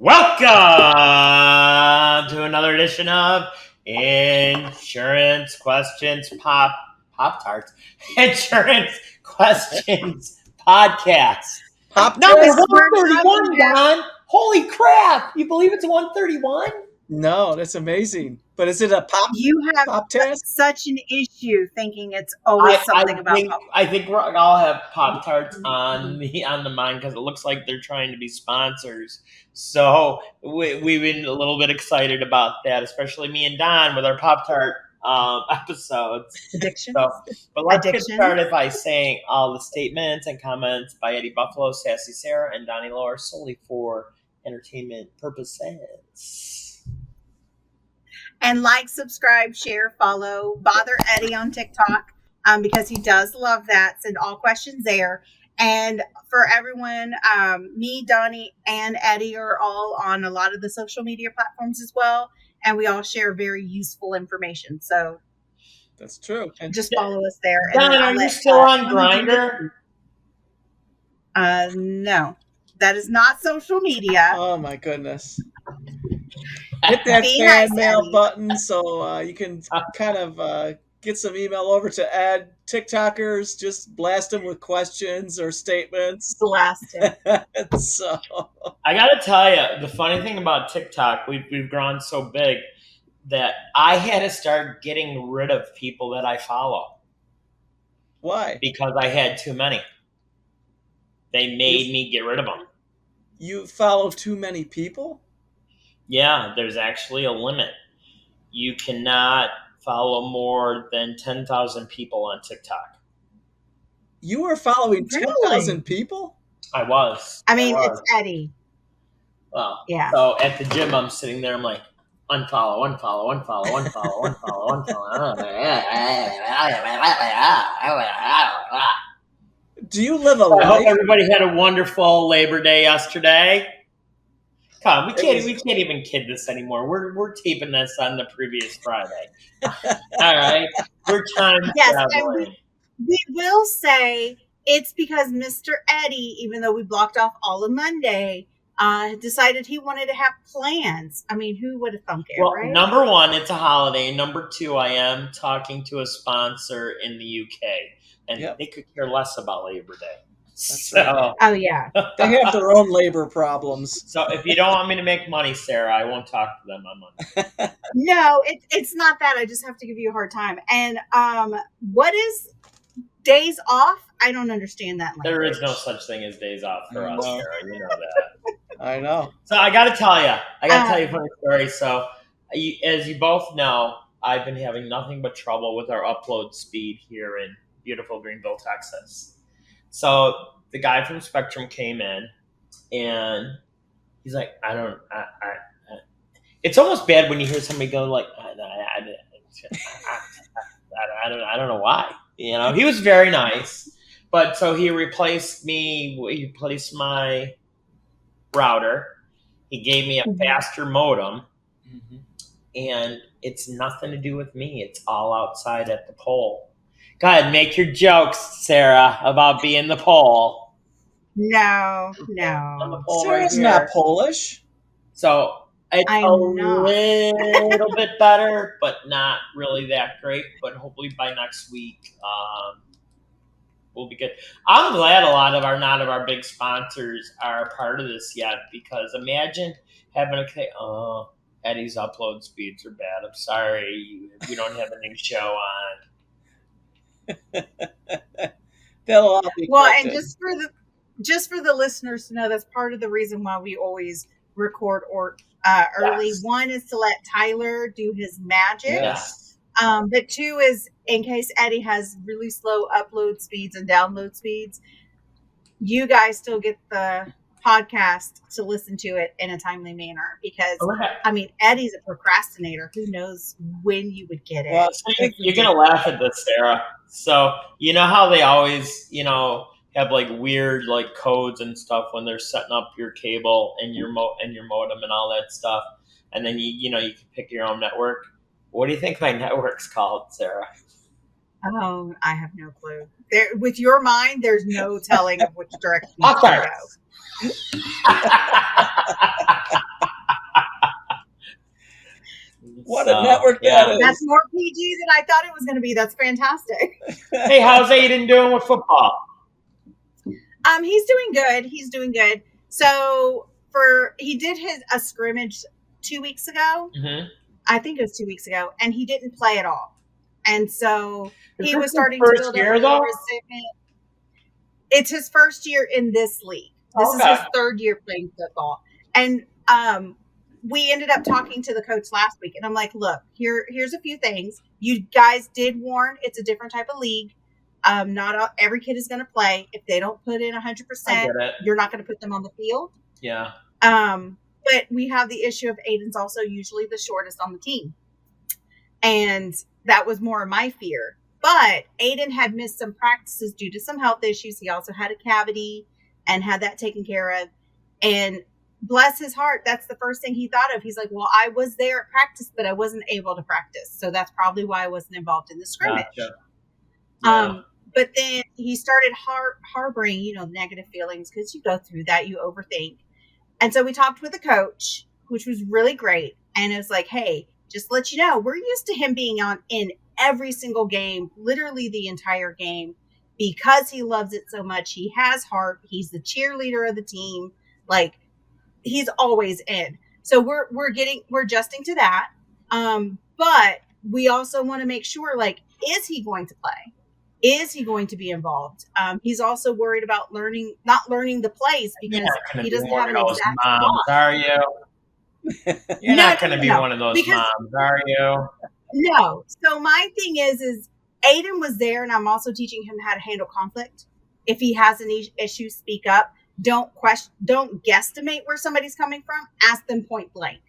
Welcome to another edition of Insurance Questions Pop Tarts. Insurance Questions Podcast. Pop Number test? 131, Don. Holy crap! You believe it's 131? No, that's amazing. But is it a You have pop test? such an issue thinking it's always something about pop. I think we'll all have Pop Tarts on the mind because it looks like they're trying to be sponsors. So we've been a little bit excited about that, especially me and Don with our Pop Tart episodes. Addictions. But let's get started by saying all the statements and comments by Eddie Buffalo, Sassy Sarah, and Donnie Lowe are solely for entertainment purposes. And like, subscribe, share, follow, bother Eddie on TikTok because he does love that. Send all questions there. And for everyone, me, Donnie, and Eddie are all on a lot of the social media platforms as well. And we all share very useful information. So that's true. And just follow us there. Don, are you still on Grindr? No, that is not social media. Oh my goodness. Hit that fan mail button so you can kind of get some email over to add TikTokers. Just blast them with questions or statements. Blast them. So I got to tell you, the funny thing about TikTok, we've grown so big that I had to start getting rid of people that I follow. Why? Because I had too many. They made me get rid of them. You follow too many people? Yeah, there's actually a limit. You cannot follow more than 10,000 people on TikTok. You were following 10,000 people? I was. It's Eddie. Well, yeah. So at the gym, I'm sitting there. I'm like, unfollow. Do you live a life? I hope life? Everybody had a wonderful Labor Day yesterday. Come on, we can't even kid this anymore. We're taping this on the previous Friday. All right, we're time traveling. And we will say it's because Mr. Eddie, even though we blocked off all of Monday, decided he wanted to have plans. I mean, who would have thunk it? Well, right? Number one, it's a holiday. Number two, I am talking to a sponsor in the UK, and they could care less about Labor Day. So, oh yeah, they have their own labor problems. So if you don't want me to make money, Sarah, I won't talk to them on Monday. No, it's not that. I just have to give you a hard time. And what is days off? I don't understand that language. There is no such thing as days off for us, Sarah. You know that. I know. So I got to tell you a funny story. So as you both know, I've been having nothing but trouble with our upload speed here in beautiful Greenville, Texas. So the guy from Spectrum came in, and he's like, I it's almost bad when you hear somebody go like, I don't know why. You know, he was very nice, but so he replaced my router. He gave me a faster modem, and it's nothing to do with me. It's all outside at the pole. Go ahead, make your jokes, Sarah, about being the pole. No. Sarah's not Polish. So it's a little bit better, but not really that great. But hopefully by next week, we'll be good. I'm glad a lot of our big sponsors are a part of this yet, because imagine having to say, oh, Eddie's upload speeds are bad. I'm sorry, we don't have a new show on. They'll all be and just for the listeners to know, that's part of the reason why we always record early. Yes. One is to let Tyler do his magic. Yes. But two is in case Eddie has really slow upload speeds and download speeds, you guys still get the podcast to listen to it in a timely manner, because Eddie's a procrastinator. Who knows when you would get it? Well, you're gonna laugh at this, Sarah. So you know how they always, have like weird like codes and stuff when they're setting up your cable and your modem and all that stuff, and then you can pick your own network. What do you think my network's called, Sarah? Oh, I have no clue. With your mind, there's no telling of which direction you go. What a network that is. That's more PG than I thought it was going to be. That's fantastic. Hey, how's Aiden doing with football? He's doing good. He's doing good. So he did a scrimmage 2 weeks ago. Mm-hmm. I think it was 2 weeks ago, and he didn't play at all. And so he was his starting to first build year, up though? resentment. It's his first year in this league. This is his third year playing football. And we ended up talking to the coach last week, and I'm like, look, here's a few things. You guys did warn it's a different type of league. Not every kid is going to play. If they don't put in 100%, you're not going to put them on the field. Yeah. But we have the issue of Aiden's also usually the shortest on the team. And that was more my fear. But Aiden had missed some practices due to some health issues. He also had a cavity and had that taken care of. And bless his heart, that's the first thing he thought of. He's like, well, I was there at practice, but I wasn't able to practice. So that's probably why I wasn't involved in the scrimmage. Gotcha. Yeah. But then he started harboring, negative feelings because you go through that, you overthink. And so we talked with the coach, which was really great. And it was like, hey, just let you know, we're used to him being in every single game, literally the entire game, because he loves it so much. He has heart. He's the cheerleader of the team. Like, he's always in. So we're adjusting to that. But we also want to make sure, like, is he going to play? Is he going to be involved? He's also worried about not learning the plays because he doesn't have an exact moms, are you? You're not going to be one of those moms, are you? No. So my thing is Aiden was there, and I'm also teaching him how to handle conflict. If he has an issue, speak up. Don't guesstimate where somebody's coming from. Ask them point blank.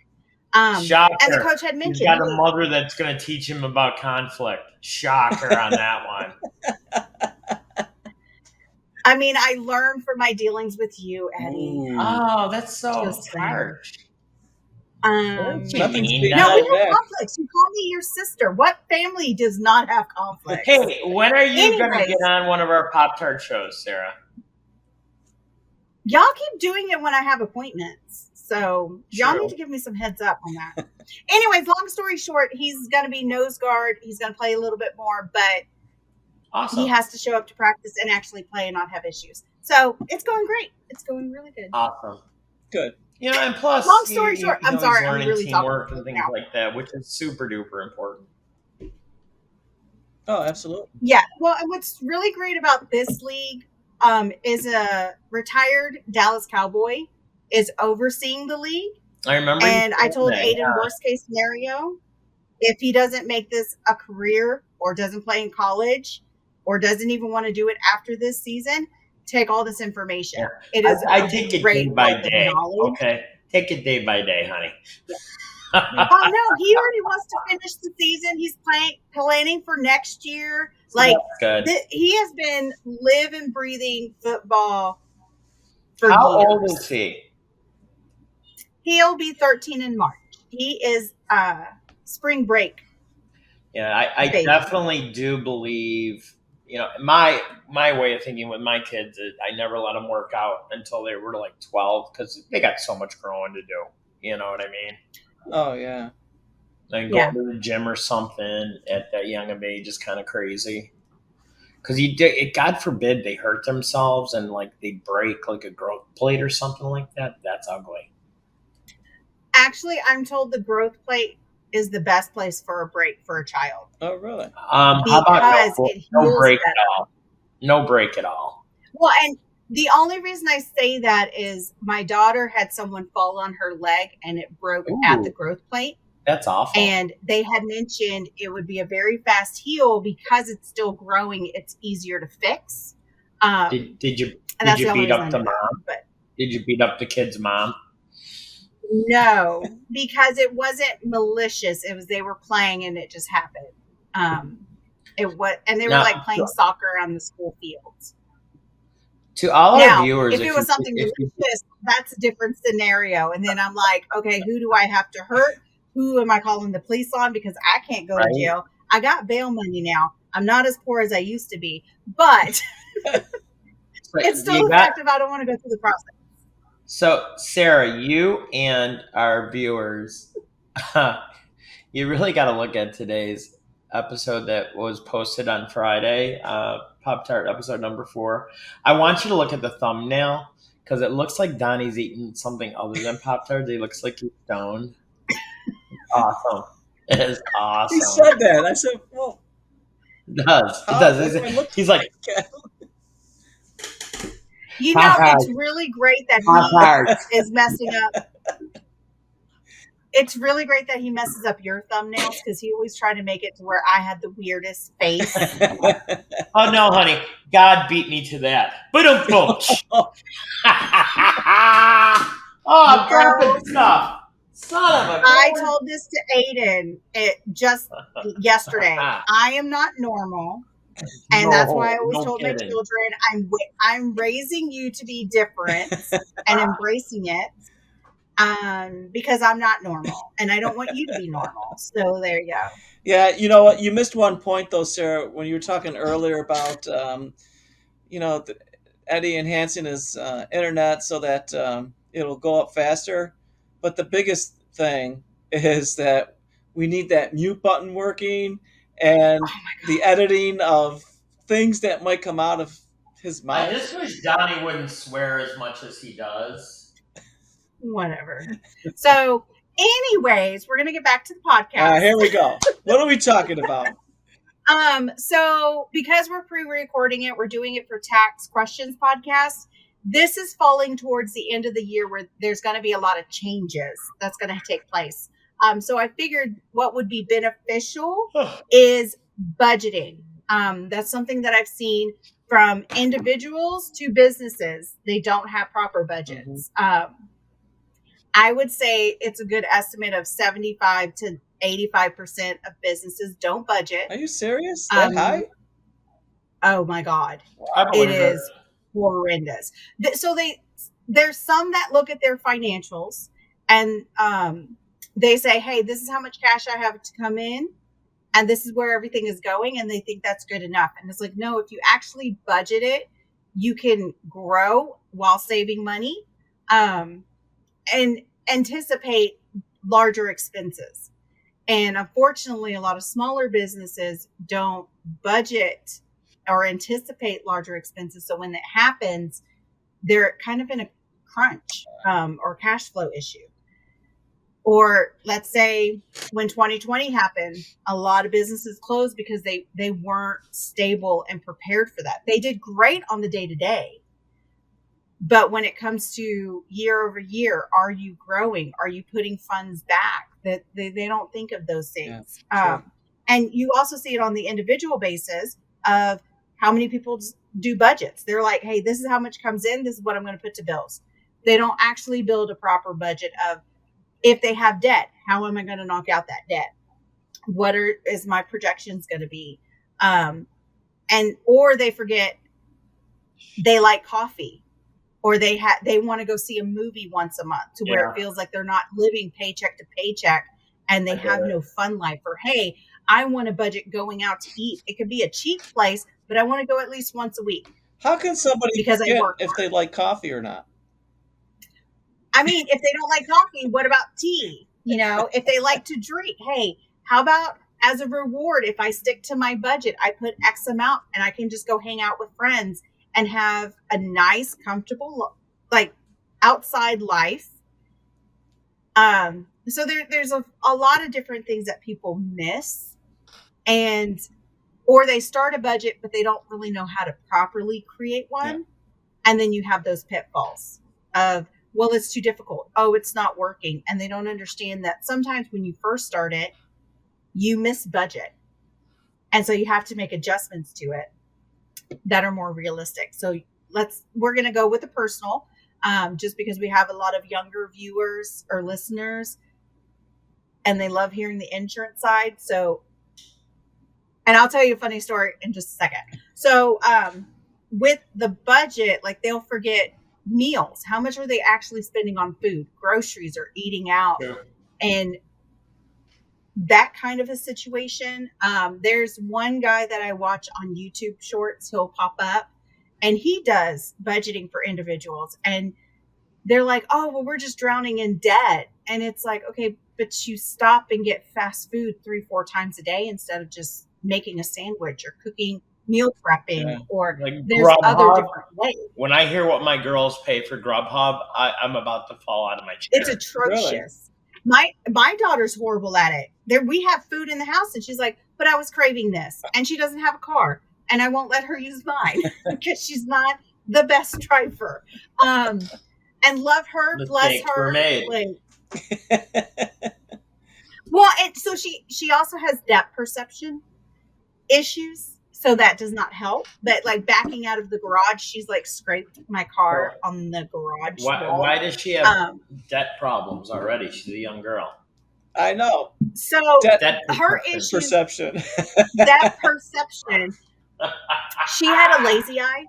Shocker. And the coach had mentioned he's got a mother that's going to teach him about conflict. Shocker on that one. I mean, I learned from my dealings with you, Eddie. Oh, that's so harsh. No, we have conflicts. You call me your sister. What family does not have conflicts? Hey, when are you going to get on one of our Pop-Tart shows, Sarah? Y'all keep doing it when I have appointments. So y'all need to give me some heads up on that. Anyways, long story short, he's going to be nose guard. He's going to play a little bit more, but he has to show up to practice and actually play and not have issues. So it's going great. It's going really good. Awesome. Good. And plus, long story short, I'm sorry, learning I'm really teamwork and things like that, which is super duper important. Oh, absolutely. Yeah. Well, and what's really great about this league is a retired Dallas Cowboy is overseeing the league. I remember. And I told Aiden, worst case scenario, if he doesn't make this a career or doesn't play in college or doesn't even want to do it after this season, take all this information. Yeah. It is I take it day by day. Okay. Take it day by day, honey. Yeah. Oh no, he already wants to finish the season. He's planning for next year. Like he has been living, breathing football for years. How old is he? He'll be 13 in March. He is spring break. Yeah, I definitely do believe, my way of thinking with my kids is I never let them work out until they were like 12 because they got so much growing to do. You know what I mean? Oh, yeah. Like going to the gym or something at that young of age is kind of crazy. Because God forbid they hurt themselves and like they break like a growth plate or something like that. That's ugly. Actually, I'm told the growth plate is the best place for a break for a child. Oh, really? How about no break at all? No break at all. Well, and the only reason I say that is my daughter had someone fall on her leg and it broke at the growth plate. That's awful. And they had mentioned it would be a very fast heal because it's still growing. It's easier to fix. Did you beat up the mom? Did you beat up the kid's mom? No, because it wasn't malicious. It was they were playing and it just happened. They were like playing soccer on the school fields. To all our viewers, if it was something malicious, that's a different scenario. And then I'm like, okay, who do I have to hurt? Who am I calling the police on? Because I can't go to jail. I got bail money now. I'm not as poor as I used to be, but it's still effective. I don't want to go through the process. So, Sarah, you and our viewers You really got to look at today's episode that was posted on Friday, Pop Tart episode number 4. I want you to look at the thumbnail because it looks like Donnie's eating something other than Pop Tarts. He looks like he's stoned. Awesome. It is He awesome. said that. I said, well, It does. It how does. do I look He's like, You Pop know, it's Tarts. really great that Pop Tarts. he is messing up. It's really great that he messes up your thumbnails because he always tried to make it to where I had the weirdest face. Oh no, honey! God beat me to that. Boom, boom. Oh, dropping stuff. Son of a. I told this to Aiden just yesterday. I am not normal, and that's why I always told my children, I'm raising you to be different and embracing it. Because I'm not normal and I don't want you to be normal. So there you go. Yeah, you know what? You missed one point though, Sarah, when you were talking earlier about, Eddie enhancing his internet so that it'll go up faster. But the biggest thing is that we need that mute button working and the editing of things that might come out of his mouth. I just wish Donnie wouldn't swear as much as he does. Whatever. So, anyways, we're gonna get back to the podcast. Here we go. What are we talking about? So because we're pre-recording it, we're doing it for Tax Questions Podcast. This is falling towards the end of the year where there's going to be a lot of changes that's going to take place. So I figured what would be beneficial is budgeting. That's something that I've seen from individuals to businesses. They don't have proper budgets. I would say it's a good estimate of 75 to 85% of businesses don't budget. Are you serious? That high? Oh my God. It is horrendous. So there's some that look at their financials and they say, hey, this is how much cash I have to come in and this is where everything is going. And they think that's good enough. And it's like, no, if you actually budget it, you can grow while saving money. And anticipate larger expenses. And unfortunately, a lot of smaller businesses don't budget or anticipate larger expenses. So when it happens, they're kind of in a crunch or cash flow issue. Or let's say when 2020 happened, a lot of businesses closed because they weren't stable and prepared for that. They did great on the day-to-day. But when it comes to year over year, are you growing? Are you putting funds back? That they don't think of those things. Yeah, sure. And you also see it on the individual basis of how many people do budgets. They're like, hey, this is how much comes in. This is what I'm going to put to bills. They don't actually build a proper budget of if they have debt, how am I going to knock out that debt? What is my projections going to be? Or they forget they like coffee. Or they want to go see a movie once a month to where it feels like they're not living paycheck to paycheck and they have no fun life. Or, hey, I want to budget going out to eat. It could be a cheap place, but I want to go at least once a week. How can somebody forget if they like coffee or not? I mean, if they don't like coffee, what about tea? You know, if they like to drink, hey, how about as a reward, if I stick to my budget, I put X amount and I can just go hang out with friends and have a nice, comfortable, like outside life. So there's a lot of different things that people miss or they start a budget, but they don't really know how to properly create one. Yeah. And then you have those pitfalls of, well, it's too difficult. Oh, it's not working. And they don't understand that sometimes when you first start it, you miss budget. And so you have to make adjustments to it that are more realistic. So we're going to go with the personal, just because we have a lot of younger viewers or listeners and they love hearing the insurance side. So, and I'll tell you a funny story in just a second. So, with the budget, like they'll forget meals. How much are they actually spending on food, groceries, or eating out? Yeah. And that kind of a situation. There's one guy that I watch on YouTube Shorts. He'll pop up and he does budgeting for individuals. And they're like, oh, well, we're just drowning in debt. And it's like, okay, but you stop and get fast food 3-4 times a day instead of just making a sandwich or cooking, meal prepping, or Like there's other Grubhub. different ways. When I hear what my girls pay for Grubhub, I'm about to fall out of my chair. It's atrocious. My daughter's horrible at it. We have food in the house, and she's like, "But I was craving this," and she doesn't have a car, and I won't let her use mine because she's not the best driver. And love her, bless Mistakes her. were made. Well, and so she also has depth perception issues, so that does not help. But like backing out of the garage, she's like scraped my car on the garage wall. Why does she have debt problems already? She's a young girl. I know. So her issue, perception. That perception. She had a lazy eye,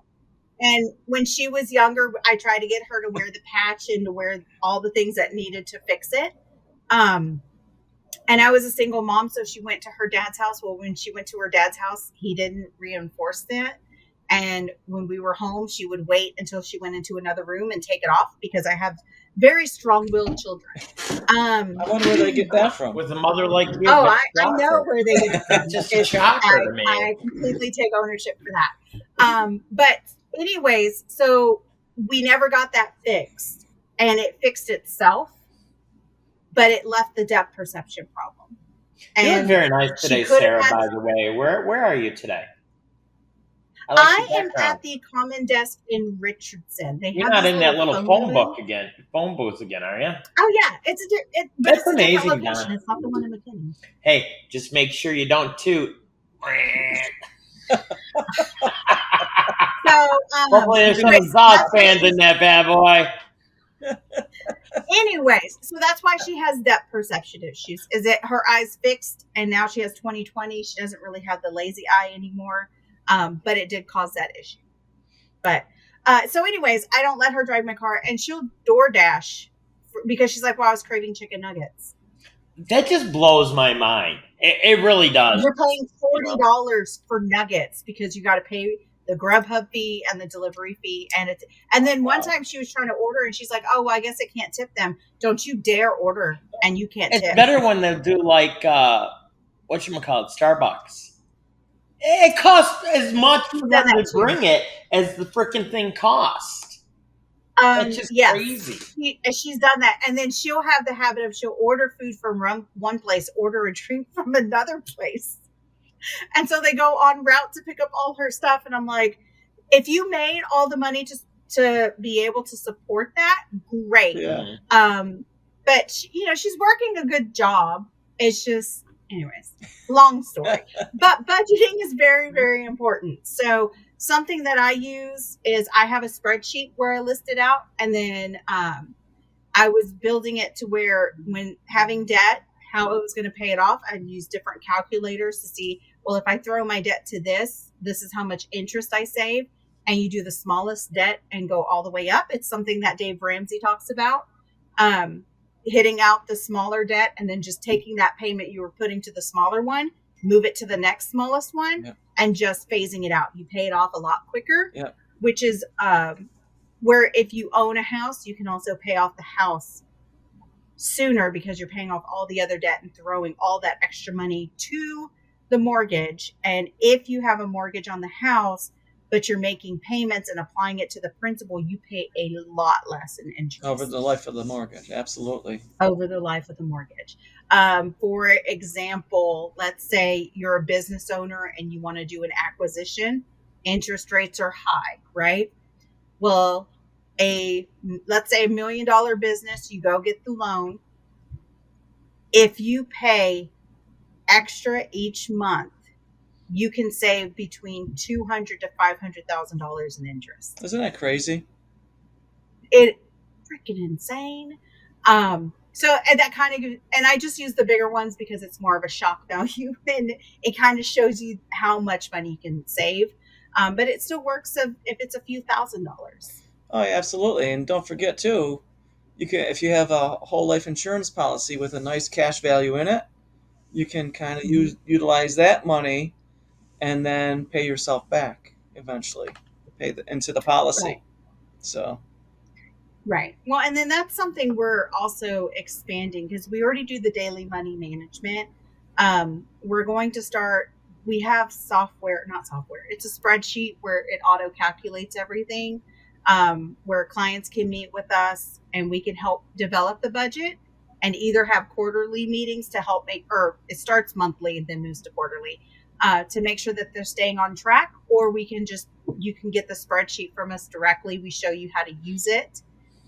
and when she was younger, I tried to get her to wear the patch and to wear all the things that needed to fix it. And I was a single mom, so she went to her dad's house. Well, when she went to her dad's house, he didn't reinforce that. And when we were home, she would wait until she went into another room and take it off because I have very strong-willed children. I wonder where they get that from. With a mother like you. Oh, I know where they get it from. Just a shocker to me. I completely take ownership for that. But anyways, so we never got that fixed, and it fixed itself, but it left the depth perception problem. And you look very nice today, Sarah, by the way. Where are you today? I am at the Common Desk in Richardson. You're not in that little phone booth again, are you? Oh yeah, That's amazing, Don. It's not the one in McKinney. Hey, just make sure you don't toot. Hopefully there's some Zod fans in that bad boy. Anyways, so that's why she has depth perception issues. Is it her eyes fixed, and now she has 20/20? She doesn't really have the lazy eye anymore. But it did cause that issue. But so anyways, I don't let her drive my car, and she'll DoorDash because she's like, well, I was craving chicken nuggets. That just blows my mind. It really does. You're paying $40 for nuggets because you got to pay the Grubhub fee and the delivery fee. And then one time she was trying to order, and she's like, oh, well, I guess I can't tip them. Don't you dare order, and you can't tip. It's better when they do like, whatchamacallit, Starbucks. It costs as much for them to bring it as the freaking thing costs. That's just crazy. She's done that. And then she'll have the habit of she'll order food from one place, order a drink from another place. And so they go on route to pick up all her stuff. And I'm like, if you made all the money to be able to support that, great. Yeah. But she's working a good job. It's just, anyways, long story. But budgeting is very, very important. So something that I use is I have a spreadsheet where I list it out. And then I was building it to where when having debt, how I was going to pay it off, I'd use different calculators to see, well, if I throw my debt to this is how much interest I save. And you do the smallest debt and go all the way up. It's something that Dave Ramsey talks about. Hitting out the smaller debt and then just taking that payment you were putting to the smaller one, move it to the next smallest one, and just phasing it out. You pay it off a lot quicker, which is where if you own a house, you can also pay off the house sooner because you're paying off all the other debt and throwing all that extra money to the mortgage. And if you have a mortgage on the house, but you're making payments and applying it to the principal, you pay a lot less in interest. Over the life of the mortgage, absolutely. Over the life of the mortgage. For example, let's say you're a business owner and you want to do an acquisition. Interest rates are high, right? Well, let's say $1 million business, you go get the loan. If you pay extra each month, you can save between $200,000 to $500,000 in interest. Isn't that crazy? It freaking insane. So and that kind of, and I just use the bigger ones because it's more of a shock value, and it kind of shows you how much money you can save. But it still works if it's a few $1,000s. Oh, yeah, absolutely. And don't forget too, you can, if you have a whole life insurance policy with a nice cash value in it, you can kind of utilize that money and then pay yourself back eventually, into the policy. Right. So Right. Well, and then that's something we're also expanding because we already do the daily money management. We're going to start, we have software, not software, it's a spreadsheet where it auto calculates everything, where clients can meet with us and we can help develop the budget and either have quarterly meetings to help make, or it starts monthly and then moves to quarterly, to make sure that they're staying on track, or we can just, you can get the spreadsheet from us directly. We show you how to use it,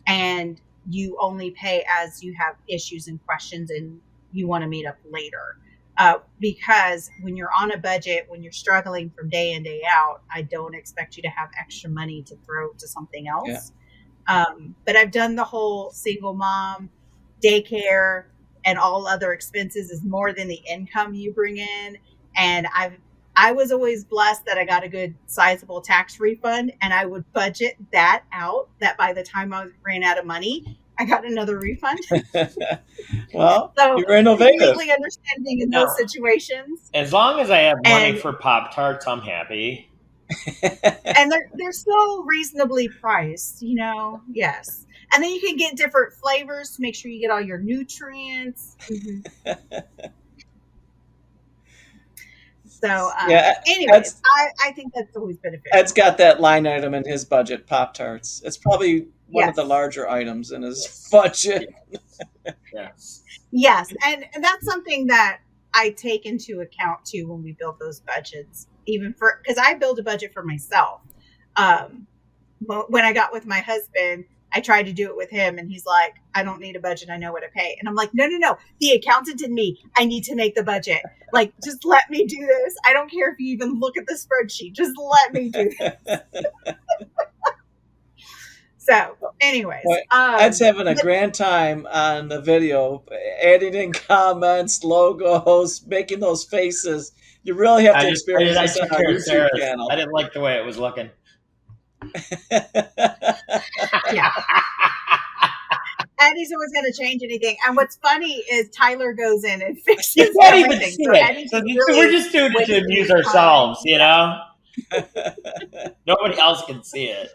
and you only pay as you have issues and questions and you want to meet up later. Because when you're on a budget, when you're struggling from day in, day out, I don't expect you to have extra money to throw to something else. Yeah. But I've done the whole single mom, daycare, and all other expenses is more than the income you bring in. And I was always blessed that I got a good sizable tax refund, and I would budget that out, that by the time I ran out of money, I got another refund. Well, so you're innovative. Completely understanding in those situations. As long as I have money for Pop-Tarts, I'm happy. And they're still reasonably priced, you know. Yes. And then you can get different flavors to make sure you get all your nutrients. Mm-hmm. So, anyways, I think that's always beneficial. Ed's got that line item in his budget, Pop-Tarts. It's probably one of the larger items in his budget. Yes. Yes. And that's something that I take into account too when we build those budgets, even for, because I build a budget for myself. But when I got with my husband, I tried to do it with him, and he's like, I don't need a budget. I know what to pay. And I'm like, no. The accountant and me, I need to make the budget. Like, just let me do this. I don't care if you even look at the spreadsheet. Just let me do this. So, anyways. Ed's having a grand time on the video, adding in comments, logos, making those faces. You really have to experience this on our YouTube channel. I didn't like the way it was looking. Yeah. Eddie's always going to change anything. And what's funny is Tyler goes in and fixes everything. So we're just doing it to amuse ourselves, you know? Nobody else can see it.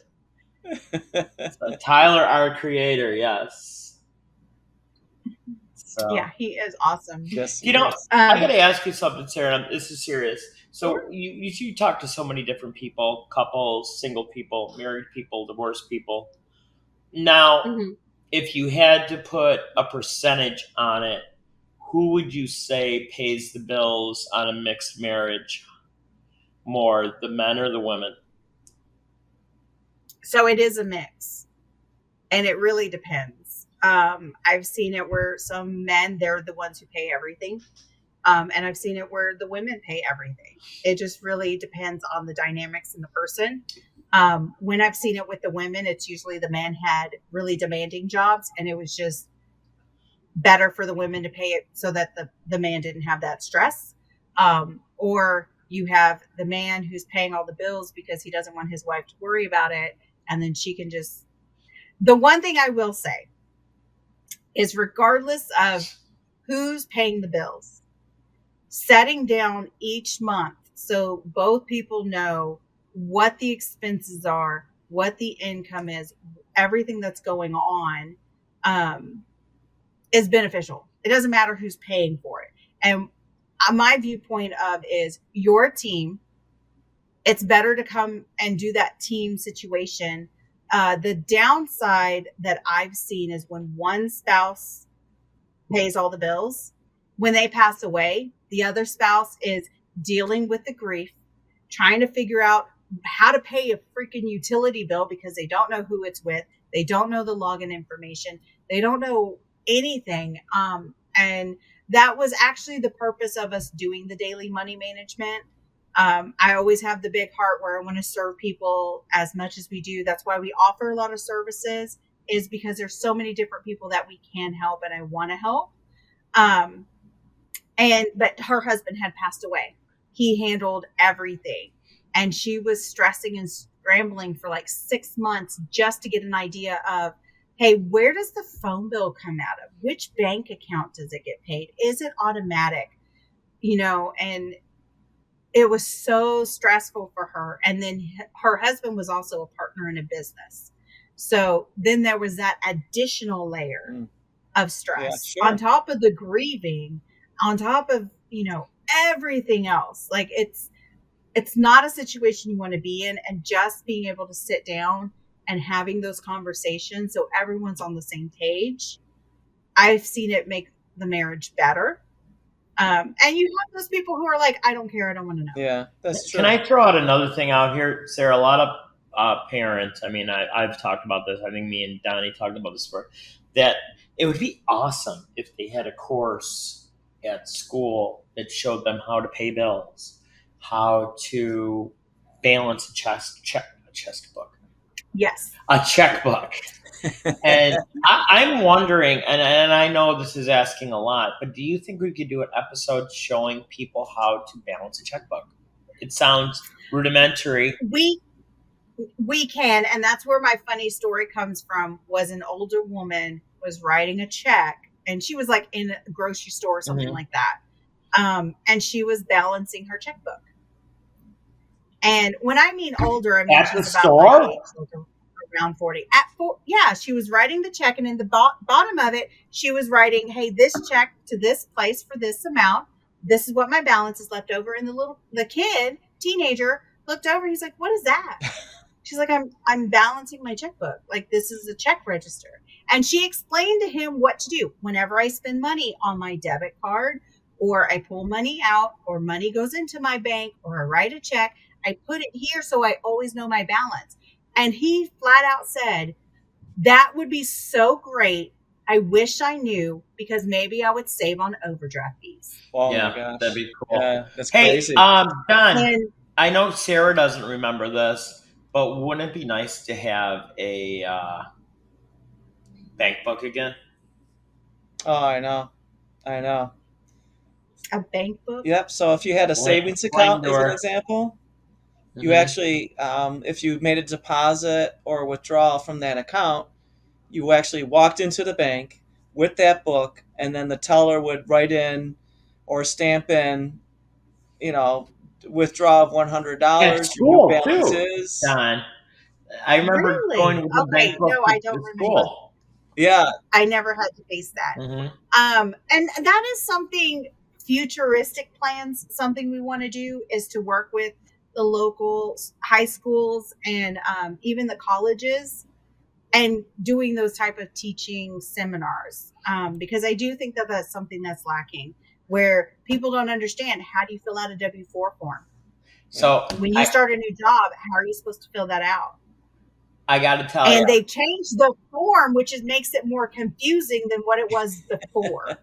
So Tyler, our creator, yes. So. Yeah, he is awesome. Yes, you know, I got to ask you something, Sarah. This is serious. So you talk to so many different people, couples, single people, married people, divorced people. Now, if you had to put a percentage on it, who would you say pays the bills on a mixed marriage more, the men or the women? So it is a mix, and it really depends. I've seen it where some men, they're the ones who pay everything. And I've seen it where the women pay everything. It just really depends on the dynamics in the person. When I've seen it with the women, it's usually the man had really demanding jobs, and it was just better for the women to pay it so that the man didn't have that stress. Or you have the man who's paying all the bills because he doesn't want his wife to worry about it. And then she can just, the one thing I will say is, regardless of who's paying the bills, setting down each month so both people know what the expenses are, what the income is, everything that's going on, is beneficial. It doesn't matter who's paying for it. And my viewpoint of is, your team, it's better to come and do that team situation. The downside that I've seen is when one spouse pays all the bills, when they pass away, the other spouse is dealing with the grief, trying to figure out how to pay a freaking utility bill because they don't know who it's with. They don't know the login information. They don't know anything. And that was actually the purpose of us doing the daily money management. I always have the big heart where I want to serve people as much as we do. That's why we offer a lot of services, is because there's so many different people that we can help and I want to help. But her husband had passed away. He handled everything, and she was stressing and scrambling for like 6 months just to get an idea of, hey, where does the phone bill come out of? Which bank account does it get paid? Is it automatic? You know, and it was so stressful for her. And then her husband was also a partner in a business. So then there was that additional layer of stress on top of the grieving, on top of, everything else. Like it's not a situation you want to be in, and just being able to sit down and having those conversations so everyone's on the same page. I've seen it make the marriage better. And you have those people who are like, I don't care, I don't want to know. Yeah, that's true. Can I throw out another thing out here, Sarah? A lot of parents, I mean, I've talked about this. I think me and Donnie talked about this before, that it would be awesome if they had a course at school that showed them how to pay bills, how to balance a checkbook. Yes. A checkbook. And I'm wondering, and I know this is asking a lot, but do you think we could do an episode showing people how to balance a checkbook? It sounds rudimentary. We can, and that's where my funny story comes from. Was an older woman was writing a check, and she was like in a grocery store or something like that, and she was balancing her checkbook. And when I mean older, I mean at the she's about store. my age, like around 40. Yeah, she was writing the check, and in the bottom of it, she was writing, "Hey, this check to this place for this amount. This is what my balance is left over." And the teenager, looked over. He's like, "What is that?" She's like, I'm balancing my checkbook. Like, this is a check register. And she explained to him what to do. Whenever I spend money on my debit card, or I pull money out, or money goes into my bank, or I write a check, I put it here so I always know my balance. And he flat out said, that would be so great. I wish I knew, because maybe I would save on overdraft fees. Oh my gosh. That'd be cool. Yeah, that's hey, crazy. Don, And I know Sarah doesn't remember this, but wouldn't it be nice to have a bank book again? Oh, I know. a bank book? Yep. So if you had a savings account, as an example, you actually, if you made a deposit or withdrawal from that account, you actually walked into the bank with that book, and then the teller would write in or stamp in, withdraw of $100. That's cool, your balance too, is. Don. I remember Really? going with the bank book I don't remember. School. Yeah. I never had to face that. And that is something, futuristic plans, something we want to do is to work with the local high schools and even the colleges, and doing those type of teaching seminars, because I do think that that's something that's lacking, where people don't understand, how do you fill out a W-4 form? So when you start a new job, how are you supposed to fill that out? I got to tell you. And they've changed the form, which makes it more confusing than what it was before.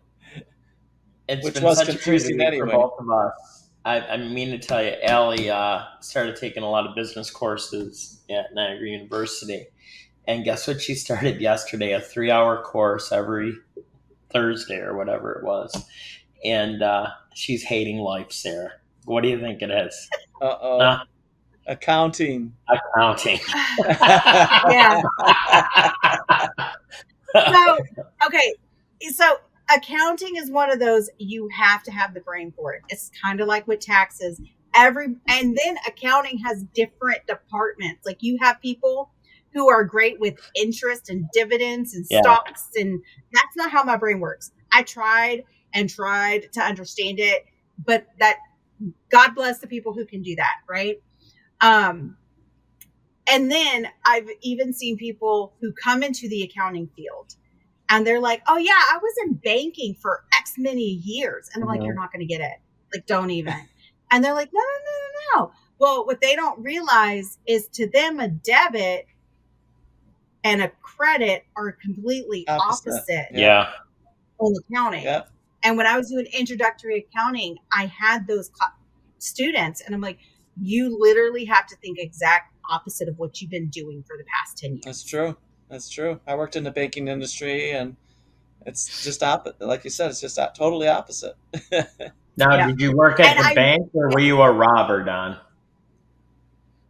Which been was such confusing anyway. For both of us. I mean to tell you, Allie started taking a lot of business courses at Niagara University. And guess what she started yesterday? A 3-hour course every Thursday or whatever it was. And she's hating life, Sarah. What do you think it is? Uh-oh. Accounting. Yeah. So accounting is one of those, you have to have the brain for it. It's kind of like with taxes. And then accounting has different departments. Like, you have people who are great with interest and dividends and stocks, and that's not how my brain works. I tried to understand it, but that, God bless the people who can do that, right? And then I've even seen people who come into the accounting field and they're like, oh yeah, I was in banking for X many years. And I'm like, you're not going to get it. Like, don't even. And they're like, no. Well, what they don't realize is, to them, a debit and a credit are completely opposite. Yeah. In accounting. Yeah. And when I was doing introductory accounting, I had those students, and I'm like, you literally have to think exact opposite of what you've been doing for the past 10 years. That's true. I worked in the banking industry, and it's just opposite. Like you said, it's just totally opposite. Now, did you work at the bank, or were you a robber, Don?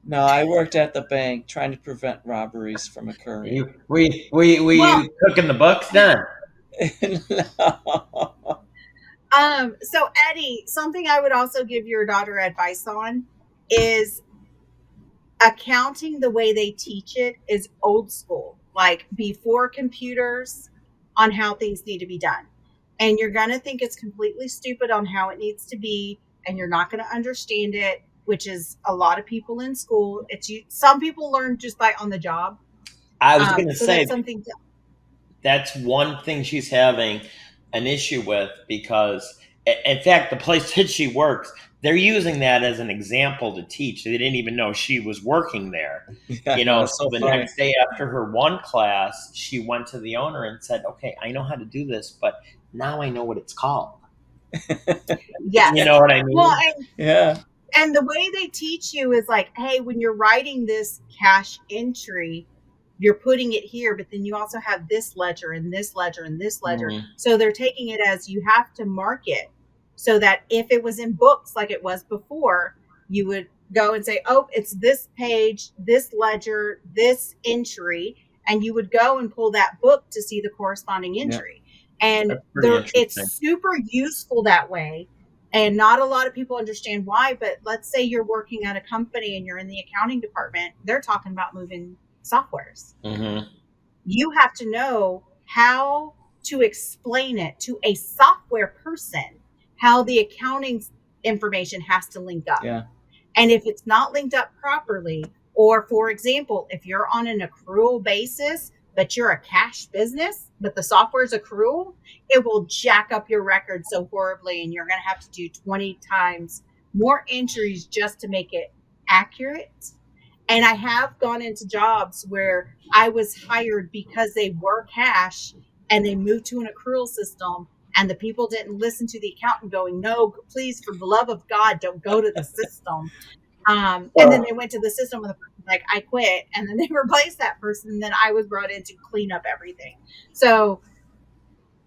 No, I worked at the bank trying to prevent robberies from occurring. Were you cooking the books, Don? No. So Eddie, something I would also give your daughter advice on is, accounting, the way they teach it is old school, like before computers, on how things need to be done. And you're going to think it's completely stupid on how it needs to be, and you're not going to understand it, which is a lot of people in school. Some people learn just by on the job. I was going to So say that's something that's one thing she's having an issue with, because, in fact, the place that she works, they're using that as an example to teach. They didn't even know she was working there. Yeah, So the funny. next day after her one class, she went to the owner and said, "Okay, I know how to do this, but now I know what it's called." yes. You know what I mean? Well, Yeah. and the way they teach you is like, hey, when you're writing this cash entry, you're putting it here, but then you also have this ledger and this ledger and this ledger. Mhm. So they're taking it as you have to mark it so that if it was in books like it was before, you would go and say, oh, it's this page, this ledger, this entry, and you would go and pull that book to see the corresponding entry. And That's pretty interesting. it's super useful that way. And not a lot of people understand why, but let's say you're working at a company and you're in the accounting department, they're talking about moving softwares. Mhm. You have to know how to explain it to a software person, how the accounting information has to link up. Yeah. And if it's not linked up properly, or for example, if you're on an accrual basis, but you're a cash business, but the software's accrual, it will jack up your record so horribly, and you're going to have to do 20 times more entries just to make it accurate. And I have gone into jobs where I was hired because they were cash and they moved to an accrual system, and the people didn't listen to the accountant going, no, please, for the love of God, don't go to the system. And then they went to the system and the person's like, I quit. And then they replaced that person. And then I was brought in to clean up everything. So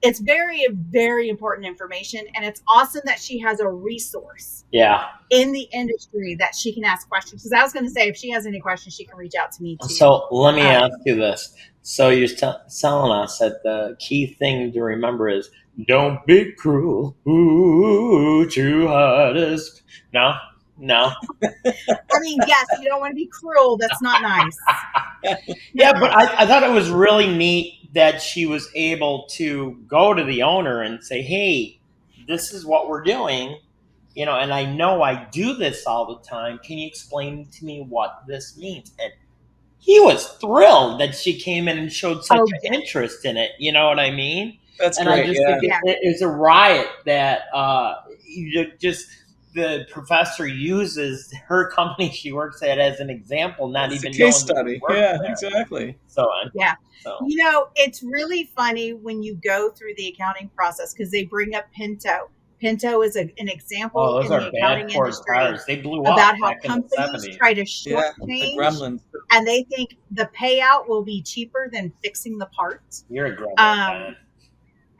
it's very, very important information. And it's awesome that she has a resource in the industry that she can ask questions. Because I was going to say, if she has any questions, she can reach out to me too. So let me ask you this. So you're telling us that the key thing to remember is don't be cruel. Ooh, too hardest. No. I mean, yes, you don't want to be cruel. That's not nice. Yeah, but I thought it was really neat that she was able to go to the owner and say, hey, this is what we're doing. And I know I do this all the time. Can you explain to me what this means? And he was thrilled that she came in and showed such an interest in it. You know what I mean? That's and great. I just think it's a riot that the professor uses her company she works at as an example, not It's even a case knowing study. There. Exactly. So it's really funny when you go through the accounting process because they bring up Pinto. Pinto is an example in the accounting industry they blew about up how companies try to shortchange, and they think the payout will be cheaper than fixing the parts. You're a gremlin.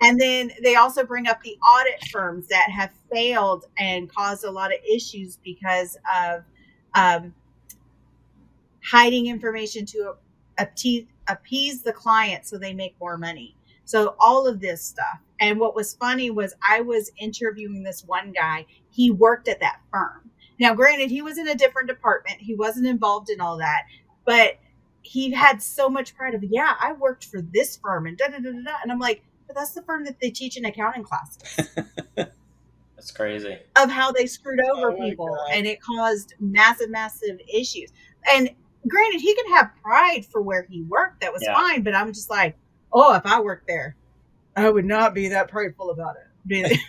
And then they also bring up the audit firms that have failed and caused a lot of issues because of hiding information to appease the client so they make more money. So all of this stuff. And what was funny was I was interviewing this one guy. He worked at that firm. Now, granted, he was in a different department. He wasn't involved in all that. But he had so much pride of, yeah, I worked for this firm and da-da-da-da-da. And I'm like, but that's the firm that they teach in accounting classes. That's crazy. Of how they screwed over people. And it caused massive, massive issues. And granted, he can have pride for where he worked. That was fine. But I'm just like, oh, if I worked there, I would not be that prideful about it.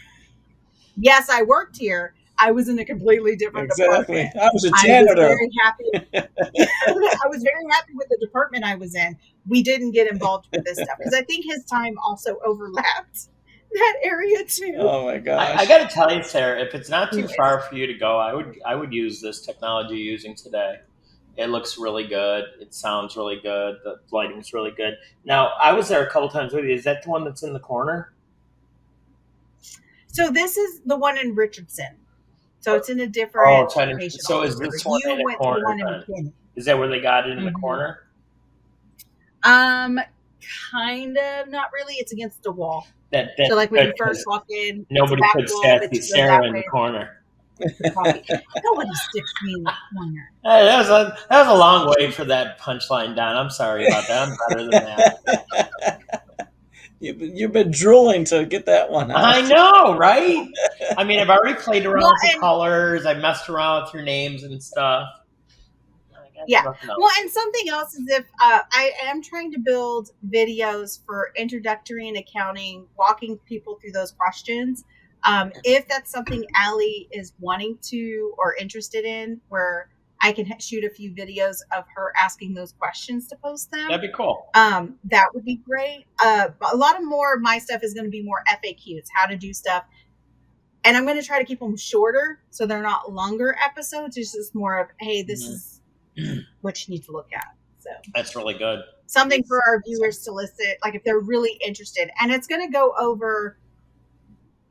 Yes, I worked here. I was in a completely different department. I was a janitor. I was very happy. I was very happy with the department I was in. We didn't get involved with this stuff because I think his time also overlapped that area too. Oh my gosh! I got to tell you, Sarah, if it's not too far for you to go, I would use this technology you're using today. It looks really good. It sounds really good. The lighting's really good. Now, I was there a couple times with you. Is that the one that's in the corner? So this is the one in Richardson. So it's in a different location. So is this one in the corner? Is that where they got it in the corner? Kind of. Not really. It's against the wall. So like when you first walk in, nobody puts Sassy Sarah in the corner. the coffee. Nobody sticks me in the corner. Hey, that was a long way for that punchline, Don. I'm sorry about that. I'm better than that. You've been drooling to get that one out. I know, right? I mean, I've already played around with the colors. I messed around with your names and stuff. Yeah. Well, and something else is if I am trying to build videos for introductory and accounting, walking people through those questions. If that's something Allie is wanting to or interested in, where I can shoot a few videos of her asking those questions to post them. That'd be cool. That would be great. A lot of more of my stuff is going to be more FAQs, how to do stuff. And I'm going to try to keep them shorter so they're not longer episodes. It's just more of, hey, this is what you need to look at. So that's really good. Something for our viewers to listen, like if they're really interested. And it's going to go over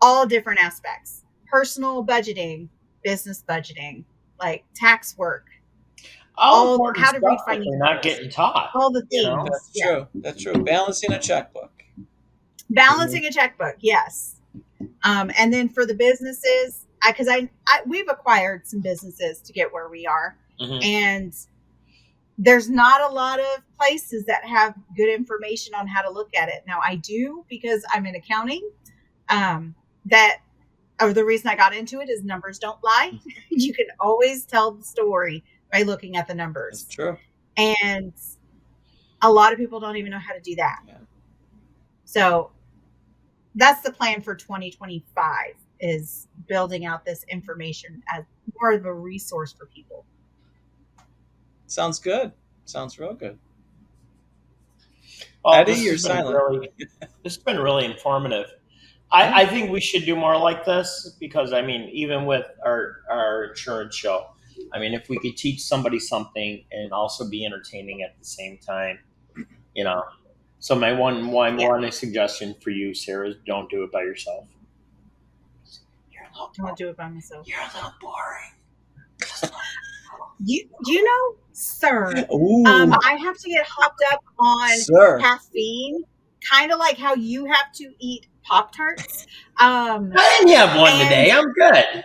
all different aspects: personal budgeting, business budgeting, like tax work, all how to read financials. You're not getting taught. All the things. You know? That's true. That's true. Balancing a checkbook. Balancing a checkbook, yes. And then for the businesses, because we've acquired some businesses to get where we are. And there's not a lot of places that have good information on how to look at it. Now I do, because I'm in accounting. The reason I got into it is numbers don't lie. You can always tell the story by looking at the numbers. That's true. And a lot of people don't even know how to do that. Yeah. So that's the plan for 2025, is building out this information as more of a resource for people. Sounds good. Sounds real good. Well, Eddie, you're silent. This has been really informative. I think we should do more like this, because, I mean, even with our insurance show, I mean, if we could teach somebody something and also be entertaining at the same time, you know. So my one suggestion for you, Sarah, is don't do it by yourself. Don't do it by myself. You're a little boring. You know, sir, I have to get hopped up on caffeine, kind of like how you have to eat Pop-Tarts. I didn't have one today. I'm good.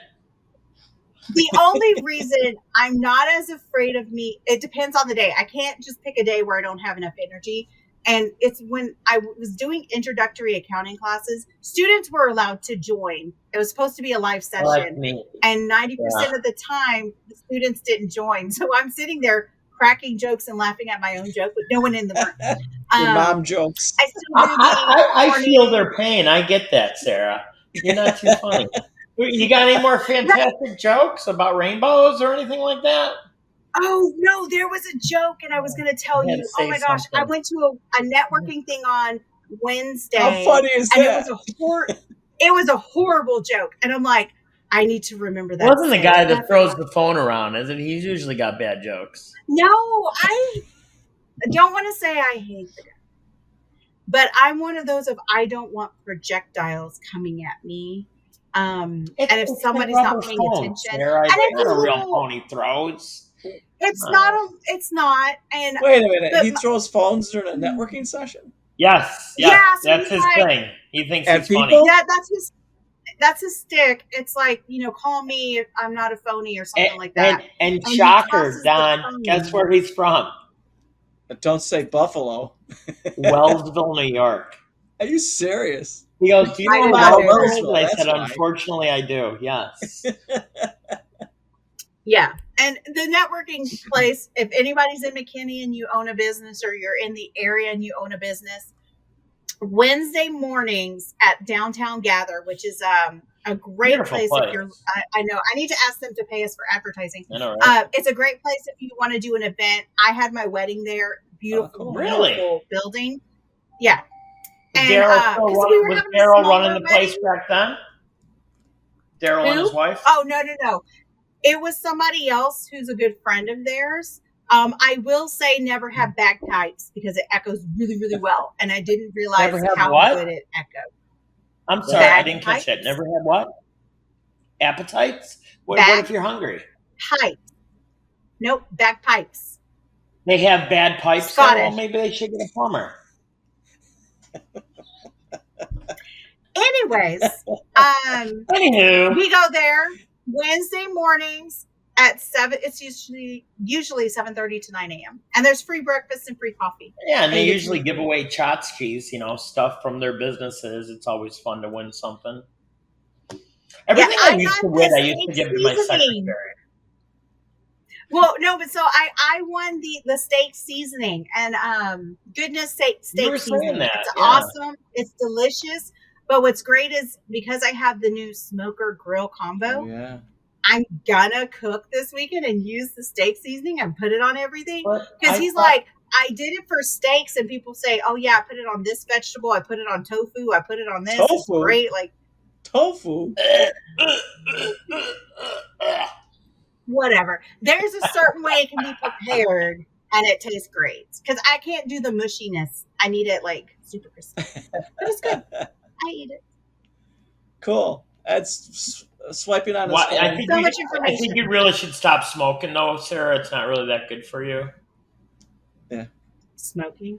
The only reason I'm not as afraid of meat, it depends on the day. I can't just pick a day where I don't have enough energy. And it's when I was doing introductory accounting classes, students were allowed to join. It was supposed to be a live session. And 90% of the time, the students didn't join. So I'm sitting there cracking jokes and laughing at my own joke with no one in the room. Your mom jokes. I feel their pain. I get that, Sarah. You're not too funny. You got any more fantastic jokes about rainbows or anything like that? Oh, no, there was a joke, and I was going to tell you. Oh, my gosh. I went to a networking thing on Wednesday. How funny is that? It was a horrible joke. And I'm like, I need to remember that. It wasn't the guy that throws the phone around, is it? He's usually got bad jokes. No, I don't want to say I hate the guy. But I'm one of those of I don't want projectiles coming at me. And if somebody's not paying attention. Sarah, and it's not a real phone he throws. It's not. And wait a minute. He throws phones during a networking session? Yes. Yeah, so that's his thing. He thinks it's funny. That's his stick. It's like, call me if I'm not a phony or something like that. And shocker, Don, guess where he's from? But don't say Buffalo. Wellsville, New York. Are you serious? He goes, do you know Wellsville? I said, unfortunately, I do. Yes. Yeah. And the networking place, if anybody's in McKinney and you own a business, or you're in the area and you own a business, Wednesday mornings at Downtown Gather, which is a great place. If you're, I know I need to ask them to pay us for advertising. I know, right? It's a great place if you want to do an event. I had my wedding there. Beautiful, beautiful building. Yeah. And was Daryl running the place back then? Daryl and his wife? Oh, no. It was somebody else who's a good friend of theirs. I will say never have bagpipes, because it echoes really, really well. And I didn't realize how good it echoed. I'm sorry, I didn't catch that. Never had what? Appetites? What if you're hungry? Pipes. Nope, bagpipes. They have bad pipes? Well, maybe they should get a plumber. Anyways, Anywho, we go there. Wednesday mornings at 7. It's usually 7:30 to 9 a.m. And there's free breakfast and free coffee. Yeah, and they 8 to usually 2. give away tchotchkes, stuff from their businesses. It's always fun to win something. Everything I used to win, I used to give to my secretary. Well, no, but so I won the steak seasoning and goodness steak seasoning. It's awesome. It's delicious. But what's great is because I have the new smoker grill combo, I'm gonna cook this weekend and use the steak seasoning and put it on everything. Because he's like, I did it for steaks, and people say, oh yeah, I put it on this vegetable, I put it on tofu, I put it on this. Tofu? It's great. Like tofu. Whatever. There's a certain way it can be prepared and it tastes great. Because I can't do the mushiness. I need it like super crispy. But it's good. I eat it. Cool. That's swiping on his phone. I think you really should stop smoking though, Sarah. It's not really that good for you. Yeah. Smoking.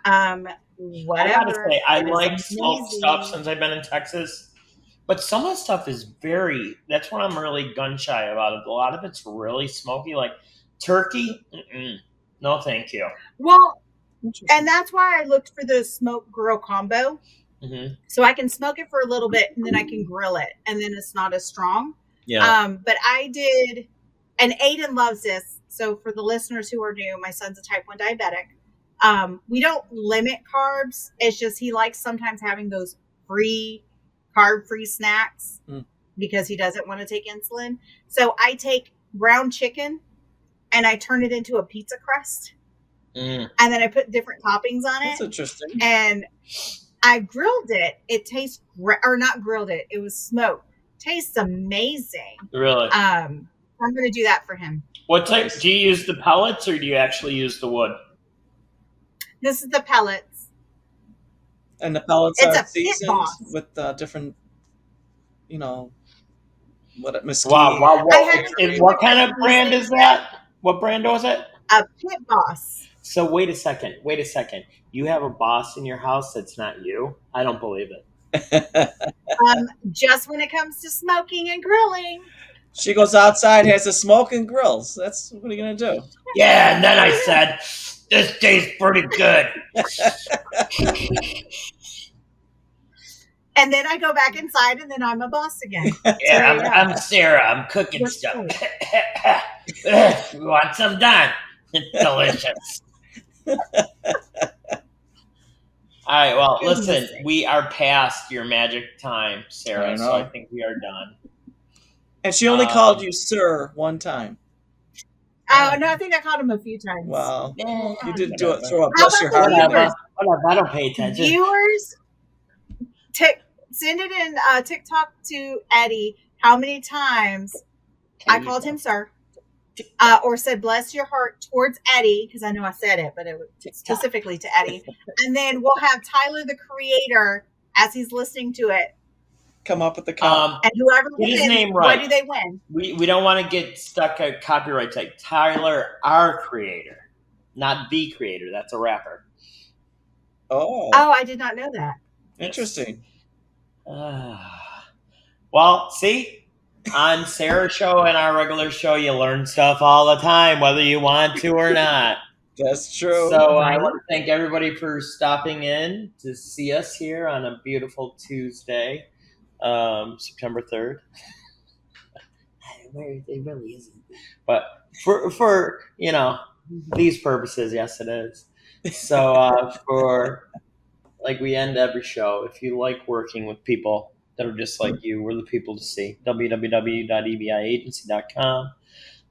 Whatever. I gotta say, I like smoked stuff since I've been in Texas. But some of the stuff is that's what I'm really gun shy about. A lot of it's really smoky, like turkey. No, thank you. Well, and that's why I looked for the smoke grill combo. Mm-hmm. So I can smoke it for a little bit and then I can grill it and then it's not as strong. Yeah. But I did, and Aiden loves this. So for the listeners who are new, my son's a type 1 diabetic. We don't limit carbs. It's just he likes sometimes having those carb-free snacks because he doesn't want to take insulin. So I take ground chicken and I turn it into a pizza crust. And then I put different toppings on it. That's interesting. And I grilled it. It tastes or not grilled it. It was smoked. Tastes amazing. Really? I'm going to do that for him. What type? Do you use the pellets or do you actually use the wood? This is the pellets. And the pellets are seasoned with different, mesquite. Wow. What kind of brand is that? What brand was it? A Pit Boss. So wait a second. You have a boss in your house that's not you? I don't believe it. Just when it comes to smoking and grilling. She goes outside, has a smoke and grills. What are you going to do? Yeah, and then I said, this tastes pretty good. And then I go back inside and then I'm a boss again. Yeah, I'm Sarah. I'm cooking stuff. You want some done? It's delicious. All right, well, listen, we are past your magic time, Sarah, so I think we are done. And she only called you sir one time. Oh, no, I think I called him a few times. Well, you did throw a bless your heart. Whatever, I don't pay attention. Viewers, send it in TikTok to Eddie how many times I called him sir. Or said bless your heart towards Eddie, because I know I said it, but it was specifically to Eddie. And then we'll have Tyler, the creator, as he's listening to it, come up with the count. And whoever get wins, his name right. What do they win? We don't want to get stuck at copyright tag. Tyler, our creator, not the creator. That's a rapper. Oh, I did not know that. Interesting. Well, see. On Sarah's show and our regular show, you learn stuff all the time, whether you want to or not. That's true. So I want to thank everybody for stopping in to see us here on a beautiful Tuesday, September 3rd. It really isn't. But for these purposes, yes, it is. So like we end every show, if you like working with people that are just like you, we're the people to see. www.ebiagency.com.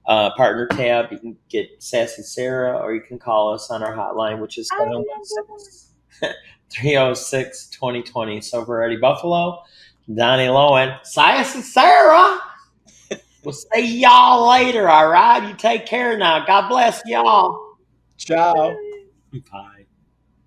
Partner tab, you can get Sassy Sarah, or you can call us on our hotline, which is 716-306-2020. So for Eddie Buffalo, Donnie Lowen, Sassy Sarah. We'll see y'all later, all right? You take care now. God bless y'all. Ciao. Bye.